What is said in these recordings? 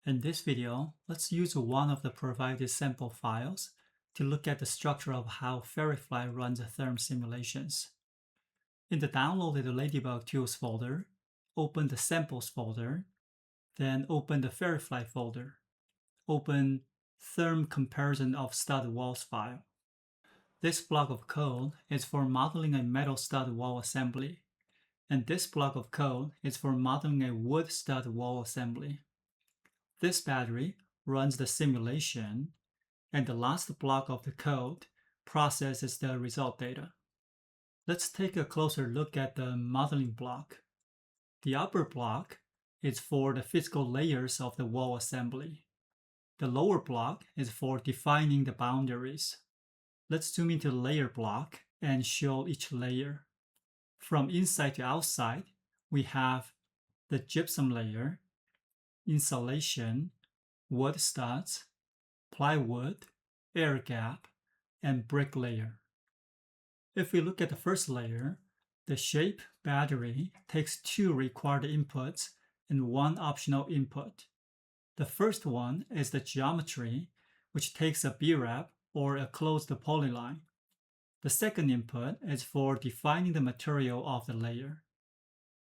In this video, let's use one of the provided sample files to look at the structure of how Fairyfly runs therm simulations. In the downloaded Ladybug tools folder, open the samples folder, then open the Fairyfly folder. Open therm comparison of stud walls file. This block of code is for modeling a metal stud wall assembly, and this block of code is for modeling a wood stud wall assembly. This battery runs the simulation, and the last block of the code processes the result data. Let's take a closer look at the modeling block. The upper block is for the physical layers of the wall assembly. The lower block is for defining the boundaries. Let's zoom into the layer block and show each layer. From inside to outside, we have the gypsum layer, insulation, wood studs, plywood, air gap, and brick layer. If we look at the first layer, the shape battery takes two required inputs and one optional input. The first one is the geometry, which takes a B-wrap or a closed polyline. The second input is for defining the material of the layer.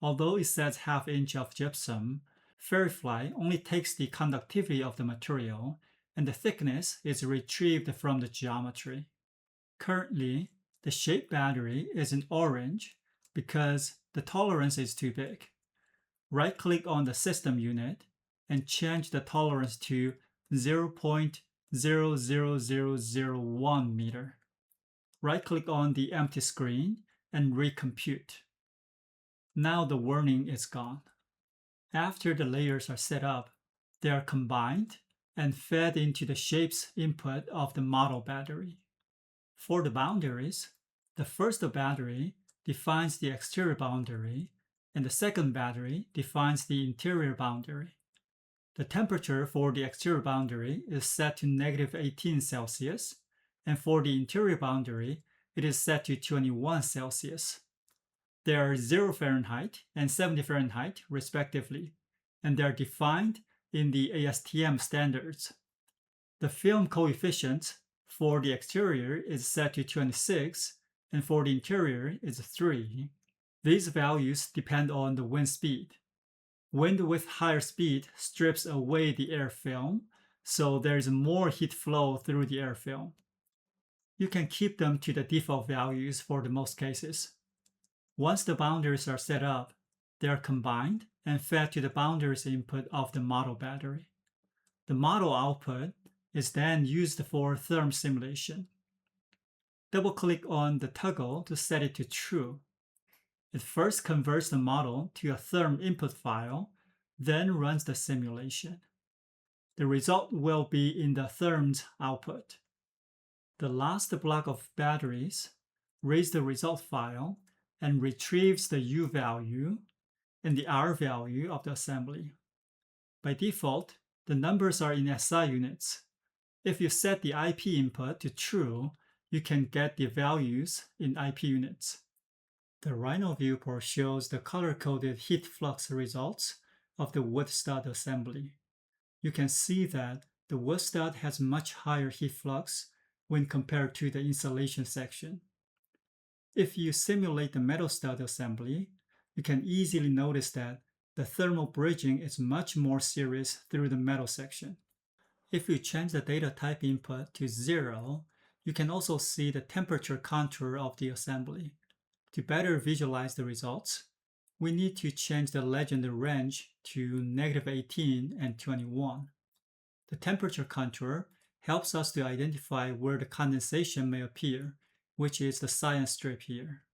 Although it says ½ inch of gypsum, Fairyfly only takes the conductivity of the material, and the thickness is retrieved from the geometry. Currently, the shape battery is in orange because the tolerance is too big. Right-click on the system unit and change the tolerance to 0.00001 meter. Right-click on the empty screen and recompute. Now the warning is gone. After the layers are set up, they are combined and fed into the shapes input of the model battery. For the boundaries, the first battery defines the exterior boundary, and the second battery defines the interior boundary. The temperature for the exterior boundary is set to -18 Celsius, and for the interior boundary, it is set to 21 Celsius. They are 0 Fahrenheit and 70 Fahrenheit respectively, and they are defined in the ASTM standards. The film coefficient for the exterior is set to 26, and for the interior is 3. These values depend on the wind speed. Wind with higher speed strips away the air film, so there is more heat flow through the air film. You can keep them to the default values for the most cases. Once the boundaries are set up, they are combined and fed to the boundaries input of the model battery. The model output is then used for therm simulation. Double-click on the toggle to set it to true. It first converts the model to a therm input file, then runs the simulation. The result will be in the therm's output. The last block of batteries reads the result file and retrieves the U value and the R value of the assembly. By default, the numbers are in SI units. If you set the IP input to true, you can get the values in IP units. The Rhino viewport shows the color-coded heat flux results of the wood stud assembly. You can see that the wood stud has much higher heat flux when compared to the insulation section. If you simulate the metal stud assembly, you can easily notice that the thermal bridging is much more serious through the metal section. If you change the data type input to 0, you can also see the temperature contour of the assembly. To better visualize the results, we need to change the legend range to -18 and 21. The temperature contour helps us to identify where the condensation may appear, which is the cyan strip here.